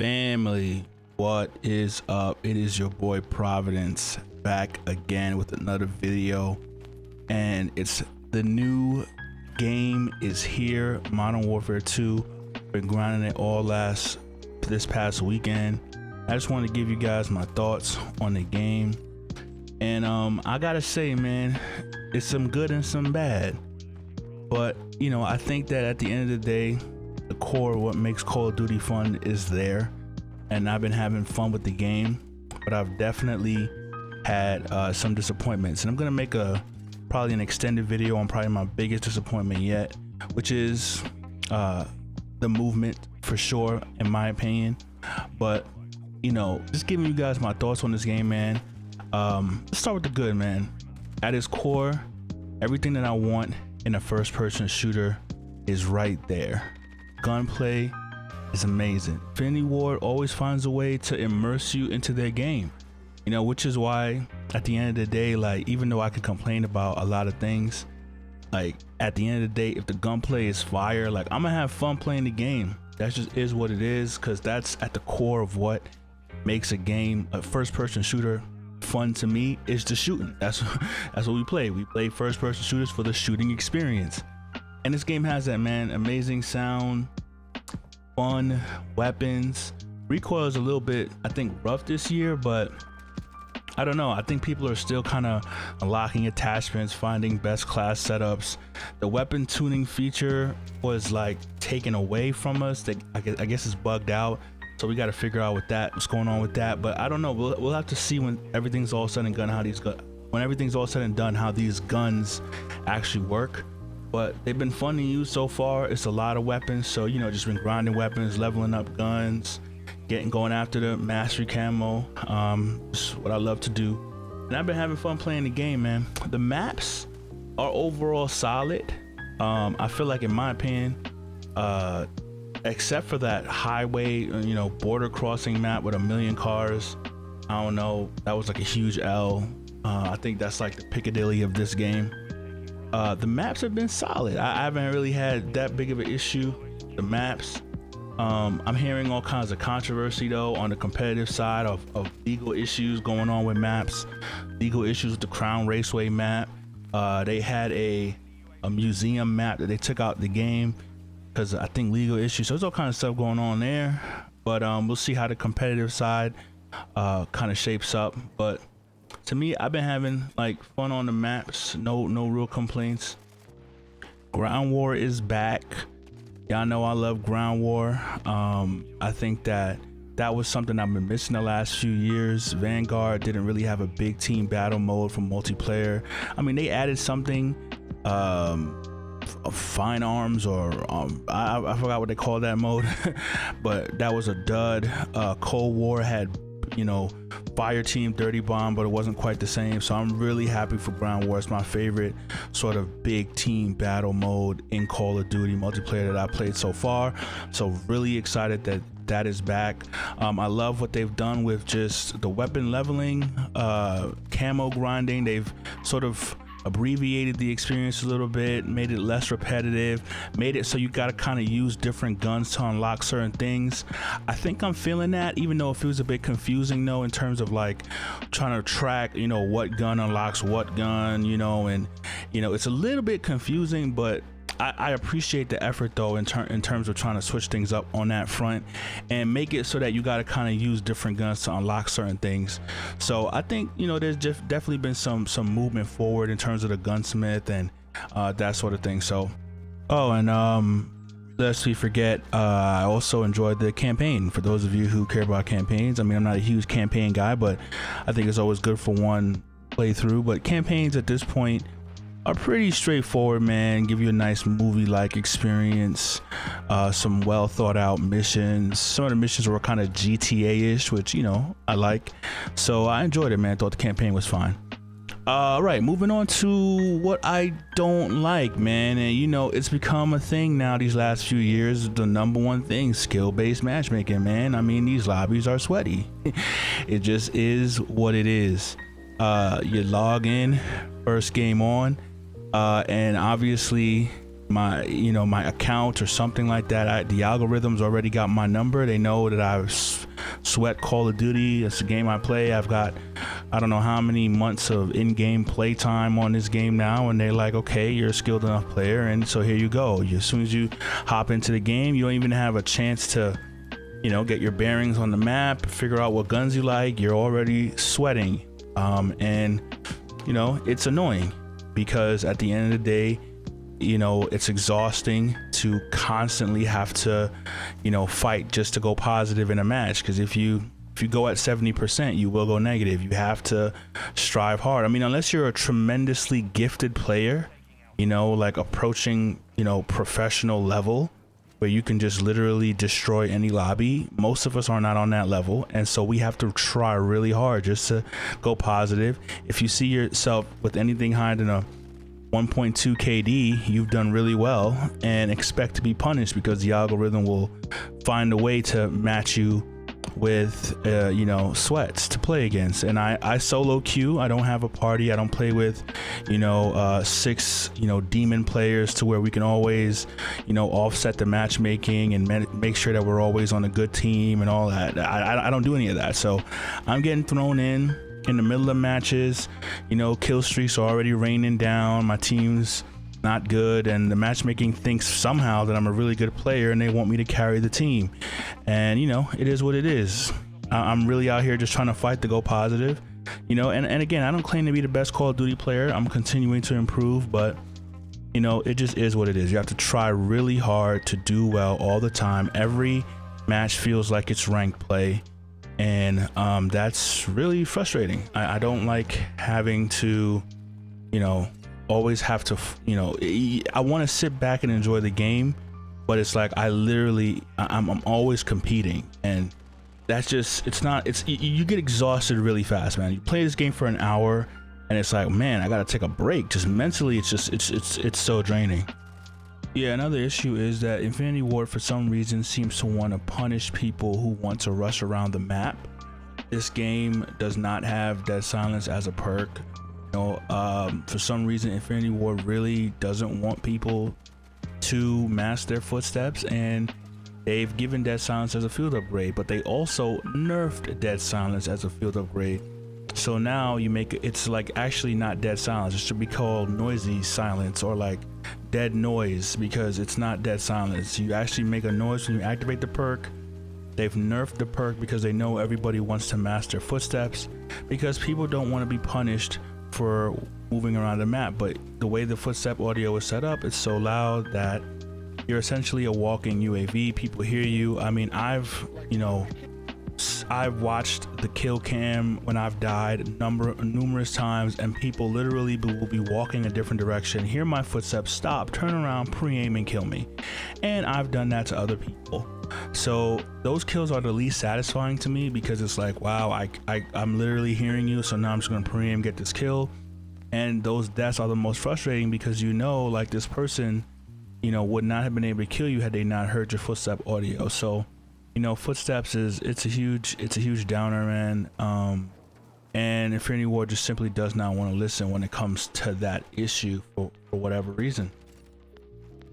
Family, what is up? It is your boy Providence back again with another video, and it's the new game is here. Modern Warfare 2. Been grinding it all this past weekend. I just want to give you guys my thoughts on the game, and I gotta say, man, it's some good and some bad, but I think that at the end of the day, the core of what makes Call of Duty fun is there, and I've been having fun with the game, but I've definitely had some disappointments, and I'm gonna make probably an extended video on probably my biggest disappointment yet, which is the movement, for sure, in my opinion. But just giving you guys my thoughts on this game, man. Let's start with the good, man. At its core, everything that I want in a first-person shooter is right there. Gunplay is amazing. Infinity Ward always finds a way to immerse you into their game, which is why at the end of the day, like, even though I could complain about a lot of things, like, at the end of the day, if the gunplay is fire, like, I'm gonna have fun playing the game. That just is what it is, because that's at the core of what makes a first-person shooter fun to me, is the shooting. That's what we play. We play first-person shooters for the shooting experience. And this game has that, man. Amazing sound, fun, weapons. Recoil is a little bit, I think, rough this year, but I don't know. I think people are still kind of unlocking attachments, finding best class setups. The weapon tuning feature was like taken away from us. I guess it's bugged out. So we got to figure out what's going on with that. But I don't know. We'll have to see when everything's all said and done how these guns actually work. But they've been fun to use so far. It's a lot of weapons, so just been grinding weapons, leveling up guns, going after the mastery camo. Just what I love to do, and I've been having fun playing the game, man. The maps are overall solid. I feel like, in my opinion, except for that highway, border crossing map with 1 million cars, I don't know, that was like a huge L. I think that's like the Piccadilly of this game. The maps have been solid. I haven't really had that big of an issue. The maps, I'm hearing all kinds of controversy though on the competitive side of legal issues going on with maps, legal issues with the Crown Raceway map. They had a museum map that they took out the game because I think legal issues. So there's all kinds of stuff going on there, but we'll see how the competitive side kind of shapes up. But to me, I've been having like fun on the maps. No real complaints. Ground War is back. Y'all know I love Ground War. I think that was something I've been missing the last few years. Vanguard didn't really have a big team battle mode for multiplayer. I mean, they added something, fine arms, or I forgot what they call that mode, but that was a dud. Cold War had fire team, dirty bomb, but it wasn't quite the same. So I'm really happy for Ground War. It's my favorite sort of big team battle mode in Call of Duty multiplayer that I played so far. So really excited that is back. I love what they've done with just the weapon leveling, camo grinding. They've sort of abbreviated the experience a little bit, made it less repetitive, made it so you got to kind of use different guns to unlock certain things. I think I'm feeling that, even though it feels a bit confusing though, in terms of like trying to track what gun unlocks what gun, and it's a little bit confusing, but I appreciate the effort though in terms of trying to switch things up on that front and make it so that you got to kind of use different guns to unlock certain things. So I think there's just definitely been some movement forward in terms of the gunsmith and that sort of thing. So lest we forget, I also enjoyed the campaign. For those of you who care about campaigns, I mean, I'm not a huge campaign guy, but I think it's always good for one playthrough. But campaigns at this point are pretty straightforward, man. Give you a nice movie-like experience, some well thought out missions. Some of the missions were kind of GTA-ish, which I like. So I enjoyed it, man. Thought the campaign was fine. Right, moving on to what I don't like, man. And it's become a thing now these last few years. The number one thing, skill-based matchmaking, man. I mean, these lobbies are sweaty. It just is what it is. You log in, first game on, and obviously my account or something like that. The algorithms already got my number. They know that I sweat Call of Duty. It's a game I play. I've got I don't know how many months of in-game play time on this game now, and they're like, okay, you're a skilled enough player, and so here you go. As soon as you hop into the game, you don't even have a chance to get your bearings on the map, figure out what guns you like. You're already sweating, and it's annoying because at the end of the day, it's exhausting to constantly have to fight just to go positive in a match, because if you go at 70%, you will go negative. You have to strive hard. I mean, unless you're a tremendously gifted player, like approaching professional level, where you can just literally destroy any lobby. Most of us are not on that level, and so we have to try really hard just to go positive. If you see yourself with anything higher than a 1.2 KD, you've done really well, and expect to be punished because the algorithm will find a way to match you with sweats to play against. And I solo queue. I don't have a party. I don't play with 6 demon players to where we can always offset the matchmaking and make sure that we're always on a good team and all that. I don't do any of that, so I'm getting thrown in the middle of matches. Kill streaks are already raining down. My team's not good, and the matchmaking thinks somehow that I'm a really good player and they want me to carry the team, and it is what it is. I'm really out here just trying to fight to go positive, and again, I don't claim to be the best Call of Duty player. I'm continuing to improve, but it just is what it is. You have to try really hard to do well all the time. Every match feels like it's ranked play, and that's really frustrating. I don't like having to always have to I want to sit back and enjoy the game, but it's like I'm always competing, and that's just you get exhausted really fast, man. You play this game for an hour and it's like, man, I gotta take a break. Just mentally, it's so draining. Yeah, another issue is that Infinity Ward for some reason seems to want to punish people who want to rush around the map. This game does not have Dead Silence as a perk. For some reason, Infinity Ward really doesn't want people to mask their footsteps, and they've given Dead Silence as a field upgrade, but they also nerfed Dead Silence as a field upgrade. So now it's like actually not Dead Silence. It should be called Noisy Silence, or like Dead Noise, because it's not Dead Silence. You actually make a noise when you activate the perk. They've nerfed the perk because they know everybody wants to mask their footsteps, because people don't want to be punished for moving around the map. But the way the footstep audio is set up, it's so loud that you're essentially a walking UAV. People hear you. I mean, I've watched the kill cam when I've died numerous times, and people literally will be walking a different direction, hear my footsteps, stop, turn around, pre-aim, and kill me. And I've done that to other people. So those kills are the least satisfying to me, because it's like, wow, I'm literally hearing you, so now I'm just gonna pre-aim, get this kill. And those deaths are the most frustrating, because like this person would not have been able to kill you had they not heard your footstep audio. So footsteps it's a huge downer, man. And Infinity Ward just simply does not want to listen when it comes to that issue for whatever reason.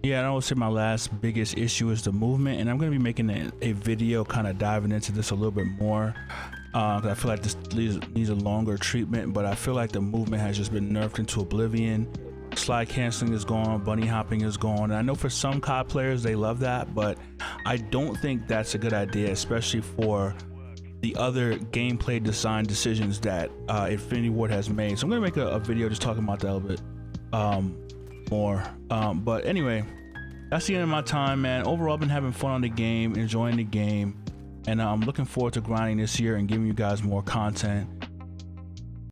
Yeah, and I would say my last biggest issue is the movement, and I'm going to be making a video kind of diving into this a little bit more, because I feel like this needs a longer treatment. But I feel like the movement has just been nerfed into oblivion. Slide canceling is gone, bunny hopping is gone, and I know for some COD players they love that, but I don't think that's a good idea, especially for the other gameplay design decisions that Infinity Ward has made. So I'm going to make a video just talking about that a little bit more, but anyway, that's the end of my time, man. Overall, I've been having fun on the game, enjoying the game, and I'm looking forward to grinding this year and giving you guys more content.